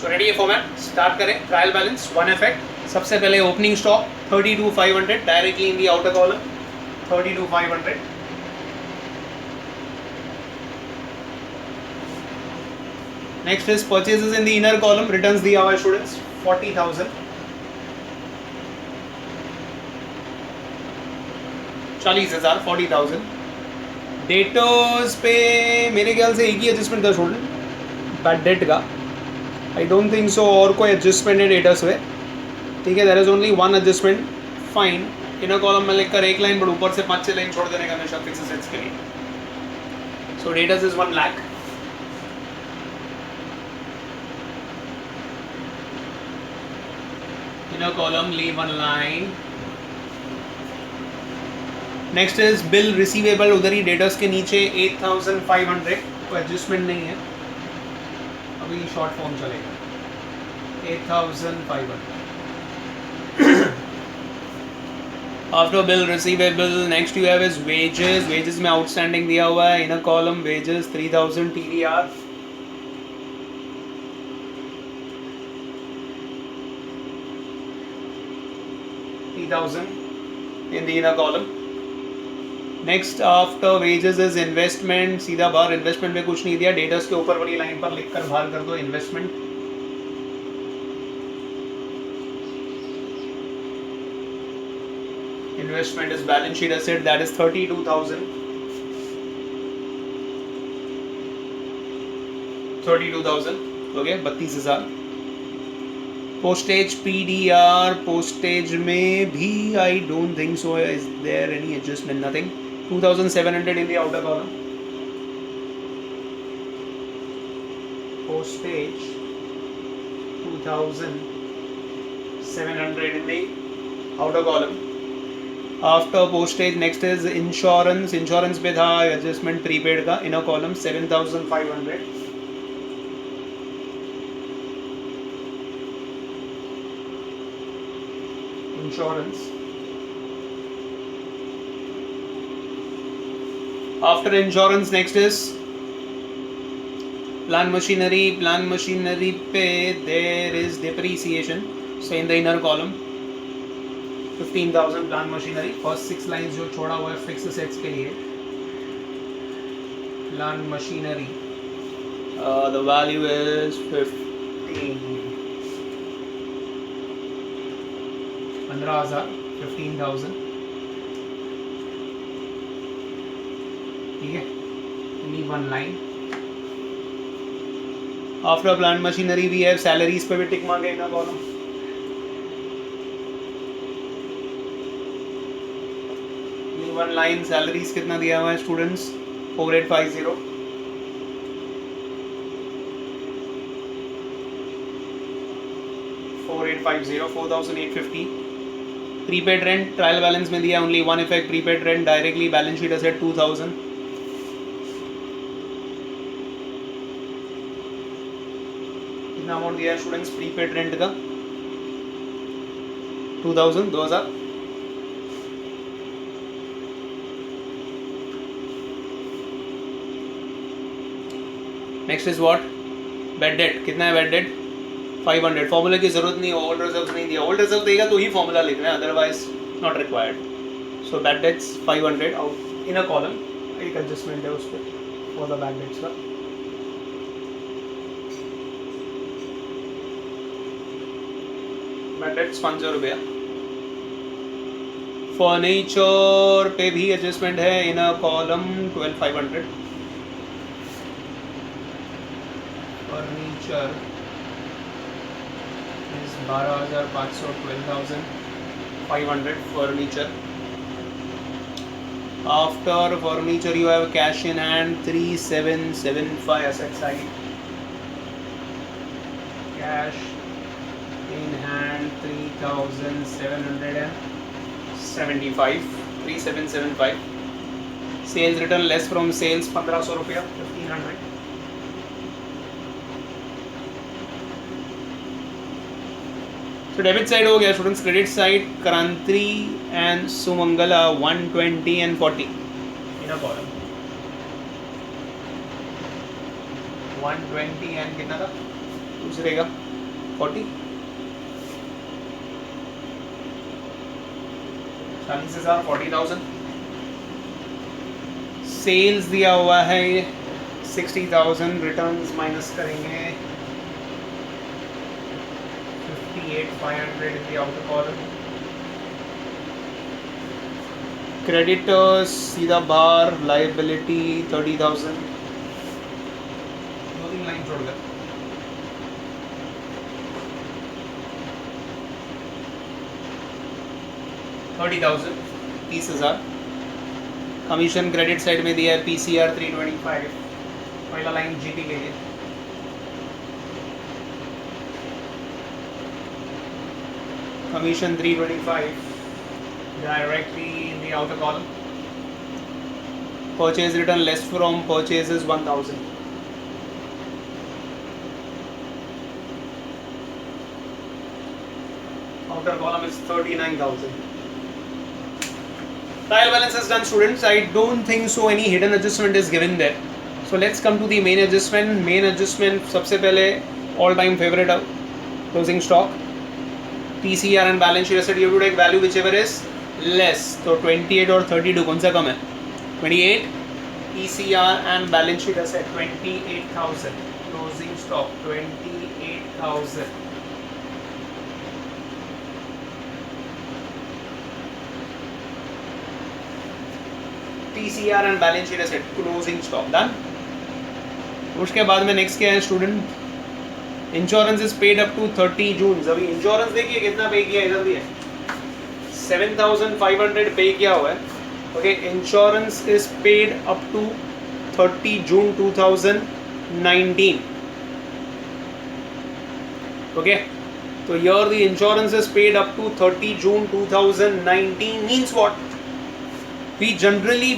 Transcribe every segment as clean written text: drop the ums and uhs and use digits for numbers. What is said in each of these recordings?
So ready है format, start करें. Trial balance 1 effect. सबसे पहले opening stock 32,500 directly in the outer column. 32,500. Next is purchases in the inner column, returns दिया हुआ है students 40,000. 40,000 40,000. Debtors पे मेरे ख्याल से एक ही एडजस्टमेंट था स्टूडेंट, बैड डेट का. आई डोंट थिंक सो और कोई एडजस्टमेंट है डेटर्स पे. ठीक है, there is only one adjustment. Fine. Inner column में लिखकर एक लाइन, बट ऊपर से 5-6 लाइन छोड़ देने का हमेशा फिक्स सेट्स के लिए. So debtors is 1 lakh. Inner column, leave 1 line. Next is bill receivable, उधर ही डेटर्स के नीचे 8,500. कोई एडजस्टमेंट नहीं है, अभी शॉर्ट फॉर्म चलेगा. 8,500. After bill receivable, next you have is wages. Wages में outstanding दिया हुआ है. Inner column wages 3,000 TDR. in the inner column. Next after wages is investment. सीधा बाहर इन्वेस्टमेंट में कुछ नहीं दिया. डेटर्स के ऊपर वाली लाइन पर लिखकर बाहर कर दो investment. Investment is balance sheet asset, that is 32,000. 32,000 okay, 32,000. Postage PDR, postage में भी I don't think so is there any adjustment, nothing. 2,700 in the outer column. Postage 2,700 in the outer column. After postage next is insurance. Insurance पे था adjustment prepaid का. Inner column 7,500. Insurance. After insurance, next is plant machinery. Plant machinery पे there is depreciation. So in the inner column, 15,000 plant machinery. First 6 lines जो छोड़ा हुआ है fixed assets के लिए. Plant machinery. The value is 15,000. 15,000. ठीक है, only 1 line. After plant machinery we have salaries पे भी टिक मार गए ना कॉलम. only 1 line. salaries कितना दिया हुआ है students? 4850. 4,850. Prepaid rent trial balance में दिया only 1 effect. Prepaid rent directly balance sheet asset 2,000. कितना अमाउंट दिया है स्टूडेंट्स प्रीपेड रेंट का? 2,000. Next is what? Bad debt. कितना है बैड डेट? 500. फॉर्मूला की जरूरत नहीं. ओल्ड रिजर्व नहीं दिया. ओल्ड रिजर्व देगा तो ही फॉर्मूला लिखना है, otherwise not required. So bad debts 500 out in a column. एक एडजस्टमेंट है उस पर फॉर द बैड डेट्स का. बैड डेट्स 500 रुपया. फर्नीचर पे भी एडजस्टमेंट है इन a column 12,500. Furniture 12,500. 12,500 furniture. After furniture you have cash in hand 3,775 asset side. Cash in hand 3,775. 3,775. Sales return less from sales 1,500 रुपया. 1,500. तो डेबिट साइड हो गया students. Credit side क्रांति and Sumangala 120 and 40 in a column. 120 and कितना था दूसरे का? 40 40,000 40,000 sales दिया हुआ है 60,000 रिटर्न्स माइनस करेंगे 58,500 in the outer column creditors सीधा बाहर liability 30,000 दो तीन लाइन छोड़ कर 30,000 30,000 कमीशन क्रेडिट साइड में दिया है PCR 325 पहला लाइन GP के लिए commission 325 directly in the outer column purchase return less from purchases 1,000 outer column is 39,000 trial balance is done students. I don't think so any hidden adjustment is given there. So let's come to the main adjustment. Main adjustment सबसे पहले all time favorite closing stock TCR and balance sheet asset you have to take value whichever is less. तो 28 और 32 कौन सा कम है 28 TCR and balance sheet asset 28,000 closing stock 28,000 TCR and balance sheet asset closing stock done. उसके बाद में next क्या है student insurance is paid up to 30 June अभी इंश्योरेंस देखिए कितना पे किया इधर भी है 7,500 पे किया हुआ है okay insurance is paid up to 30 June 2019 okay तो यर the insurance is paid up to 30 June 2019 means what we generally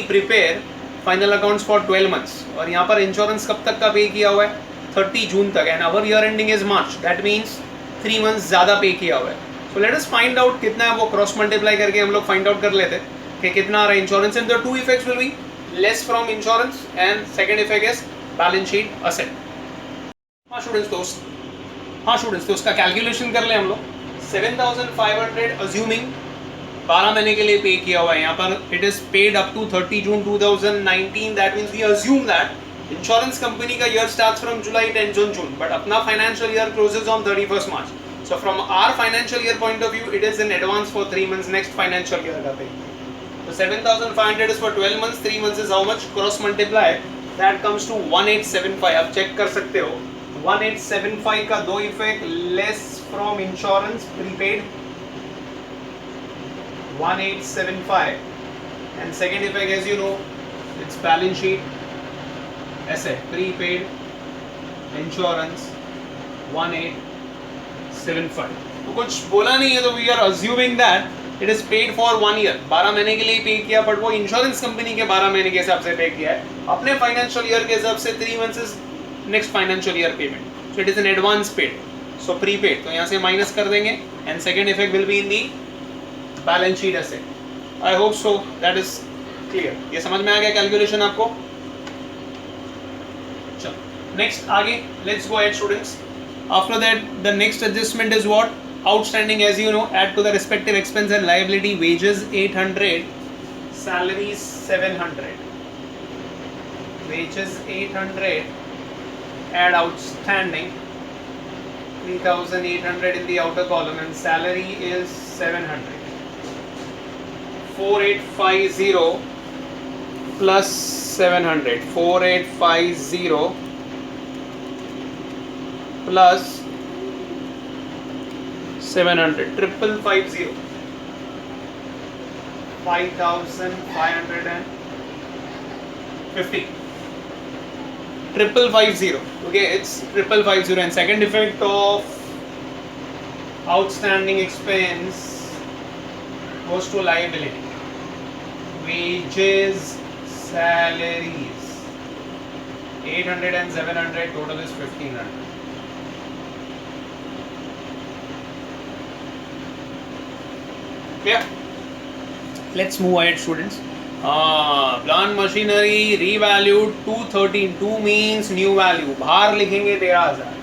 prepare final accounts for 12 months और यहाँ पर इंश्योरेंस कब तक का पे किया हुआ है 30 जून तक and our year ending is March that means 3 months ज़्यादा पे किया हुआ है so let us find out कितना है वो क्रॉस मल्टीप्लाई करके हम लोग फाइंड आउट कर लेते कि कितना आ रहा है insurance and the two effects will be less from insurance and second effect is balance sheet asset हाँ स्टूडेंट्स तो उसका कैलकुलेशन कर ले हम लोग 7,500 अज्यूमिंग 12 महीने के लिए पे किया हुआ है यहाँ पर it is paid up to 30 June 2019 that means we assume that insurance company का year starts from July 10 June but अपना financial year closes on 31st March so from our financial year point of view it is in advance for 3 months next financial year का पे तो 7,500 is for 12 months 3 months is how much cross multiply that comes to 1875 आप check कर सकते हो 1875 का दो effect less from insurance prepaid 1875 and second effect as you know it's balance sheet asset prepaid insurance 1875 तो कुछ बोला नहीं है तो we are assuming that it is paid for 1 year 12 महीने के लिए पे किया बट वो इंश्योरेंस कंपनी के 12 महीने के हिसाब से पे किया है अपने फाइनेंशियल ईयर के हिसाब से 3 months is next financial year payment so it is an advance paid so prepaid तो यहाँ से माइनस कर देंगे and second effect will be in the balance sheet asset I hope so that is clear ये समझ में आ गया calculation आपको चलो नेक्स्ट आगे let's go ahead students after that the next adjustment is what outstanding as you know add to the respective expense and liability wages 800 salaries 700 wages 800 add outstanding 3,800 in the outer column and salary is 700 4850 plus 700 4850 plus 700 550 5,550 550 okay it's 550 and second effect of outstanding expense goes to liability wages salaries 800 and 700 total is 1,500 yeah let's move ahead students plant machinery revalued 213, 2 means new value, बाहर लिखेंगे 13,000,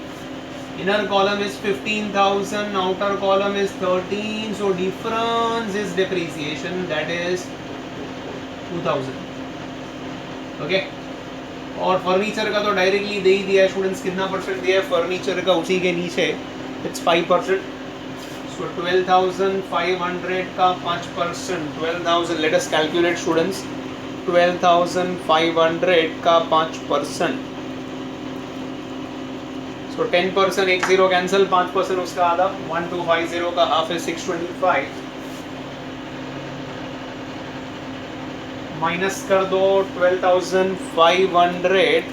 inner column is 15,000, outer column is 13, so difference is depreciation, that is 2,000. Okay और furniture का तो directly दे ही दिया है students, कितना percent दिया है फर्नीचर का उसी के नीचे, इट्स 5%. सो 12,500 का 5%, 12,000, लेट अस कैलकुलेट स्टूडेंट्स, 12,500 का 5%, सो 10%, 10 कैंसिल, 5% उसका आधा, 1250 का हाफ है 625, माइनस कर दो 12,500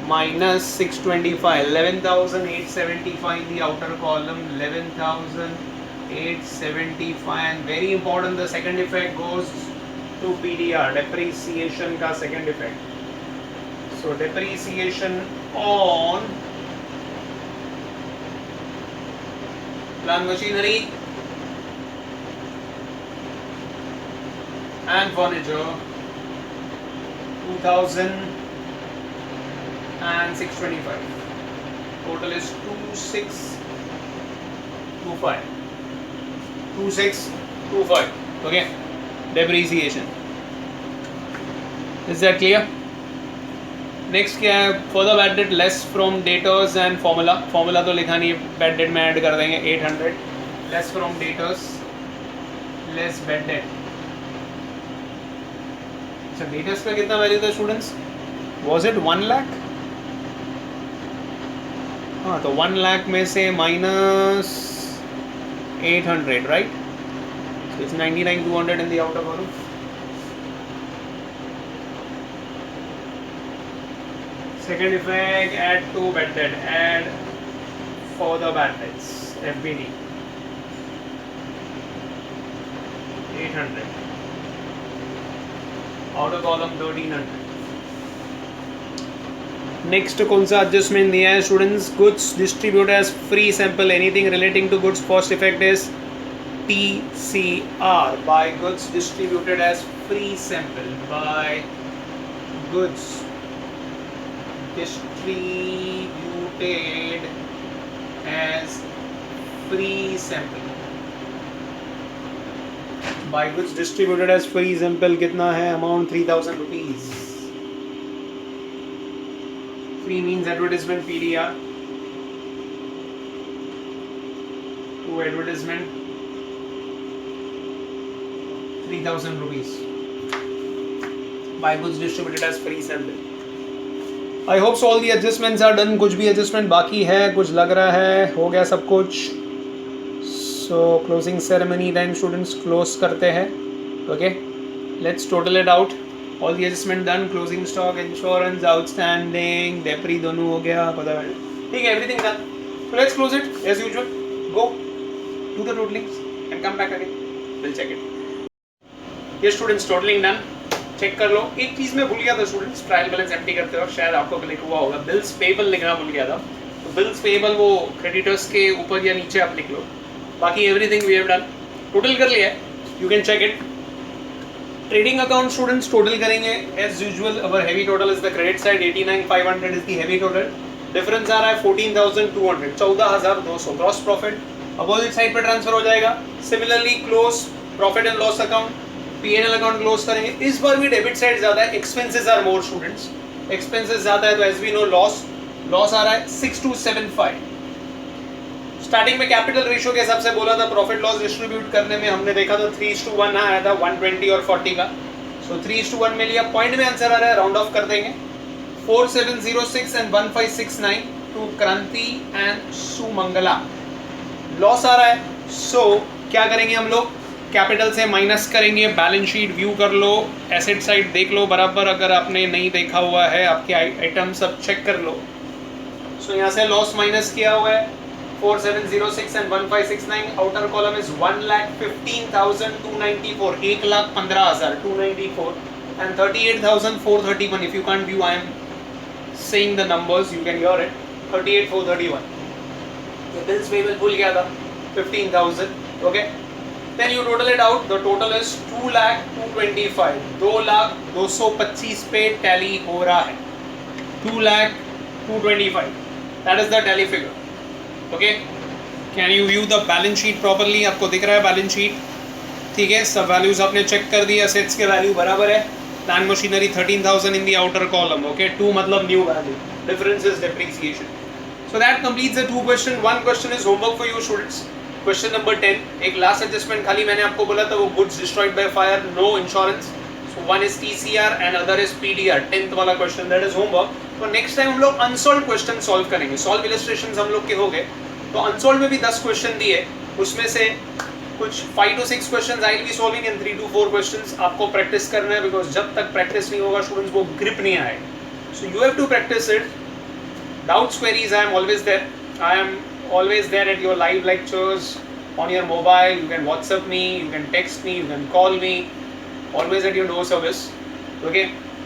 minus 625, 11,875 the outer column, 11,875, and very important, the second effect goes to PDR, depreciation का second effect. So depreciation on plant machinery and furniture 2,625, total is 2,625, 2,625. Okay, depreciation. Is that clear? Next क्या है, further bad debt less from debtors and formula, formula तो लिखा नहीं है, bad debt में add कर देंगे 800, less from debtors less bad debt. अच्छा डेटर्स का कितना वैल्यू था स्टूडेंट्स, वॉज इट 1 लाख? हाँ तो 1 लाख में से minus 800, right, so it's 99,200 in the outer column. Second effect, add to bad debt, add for the bad debts, FBD 800, outer column 1,300. Next कौन सा एडजस्टमेंट दिया है students, goods distribute as free sample, anything relating to goods first effect is TCR, by goods distributed as free sample, by goods distributed as free sample, by goods distributed as free sample कितना है amount 3,000 rupees. Free means advertisement PDR to advertisement 3,000 rupees by goods distributed as free sample. I hope so all the adjustments are done. कुछ भी adjustment बाकी है, कुछ लग रहा है हो गया सब कुछ. So closing ceremony then students close करते हैं. Okay, let's total it out. All the adjustment done, closing stock, insurance, outstanding, depri दोनों हो गया, पता है ठीक है, everything done. So let's close it as usual. Go do the totalings and come back again. We'll check it. ये students totalling done, check कर लो. एक चीज में भूल गया था स्टूडेंट्स, ट्रायल बैलेंस एम्प्टी करते वक्त शायद आपको क्लिक हुआ होगा, बिल्स पेबल लिखना भूल गया था. तो बिल्स पेबल वो क्रेडिटर्स के ऊपर या नीचे आप लिख लो, बाकी everything we have done, total कर लिया है, you can check it. Trading account students total करेंगे as usual. Our heavy total is the credit side, 89,500 is the heavy total. Difference आ रहा है 14,200, 14,200. ग्रॉस प्रॉफिट अपोजिट साइड पे transfer हो जाएगा. Similarly close profit and loss account, P&L account close करेंगे. इस बार भी डेबिट साइड ज्यादा है, expenses are more students, expenses ज्यादा है, तो एज वी नो लॉस आ रहा है 6,275. स्टार्टिंग में कैपिटल रेशियो के हिसाब से बोला था, प्रॉफिट लॉस डिस्ट्रीब्यूट करने में हमने देखा तो 3:1 आया था, 120 और 40 का. सो 3:1 में लिया, पॉइंट में आंसर आ रहा है, राउंड ऑफ कर देंगे. 4706 एंड 1569 टू क्रांति एंड सुमंगला. लॉस आ रहा है, सो क्या करेंगे हम लोग, कैपिटल से माइनस करेंगे. बैलेंस शीट व्यू कर लो, एसेट साइड देख लो बराबर, अगर आपने नहीं देखा हुआ है आपके आइटम सब चेक कर लो. सो यहाँ से लॉस माइनस किया हुआ है 4706 and 1569. Outer column is 1,15,294, 1,15,294 and 38,431. If you can't view I am saying the numbers, you can hear it. 38,431. Bills payable भूल गया था 15,000. Okay, then you total it out, the total is 2,225,000, 2,225,000 पे tally हो रहा है, 2,225,000, that is the tally figure. Okay, can you view the balance sheet properly? आपको दिख रहा है बैलेंस शीट, ठीक है, सब वैल्यूज आपने चेक कर दिए, असेट्स के वैल्यू बराबर है, plant machinery 13,000 in the outer column, okay, 2 मतलब new value, difference is depreciation. So that completes the 2 question. 1 question is homework for you students. Question number 10, एक लास्ट एडजस्टमेंट खाली मैंने आपको बोला था, वो goods destroyed by fire, no insurance. So one is TCR and other is PDR. 10th वाला question, that is homework. तो next time हम लोग अनसॉल्व क्वेश्चन सॉल्व करेंगे. सॉल्व इलस्ट्रेशंस हम लोग के हो गए, तो अनसॉल्व में भी 10 क्वेश्चन दिए, उसमें से कुछ 5 to 6 questions I will be solving and 3 to 4 questions आपको प्रैक्टिस करना है, बिकॉज जब तक प्रैक्टिस नहीं होगा स्टूडेंट्स वो ग्रिप नहीं आएगा. So you have to practise it. Doubts, queries, I am always there. I am always there at your live lectures on your mobile. You can WhatsApp me, you can text me, you can call me. Always at your door service. Okay.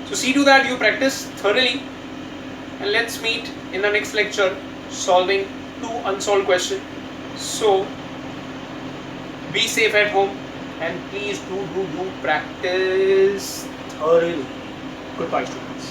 So see to that you practice thoroughly, and let's meet in the next lecture solving 2 unsolved questions. So be safe at home and please do practice thoroughly. Goodbye students.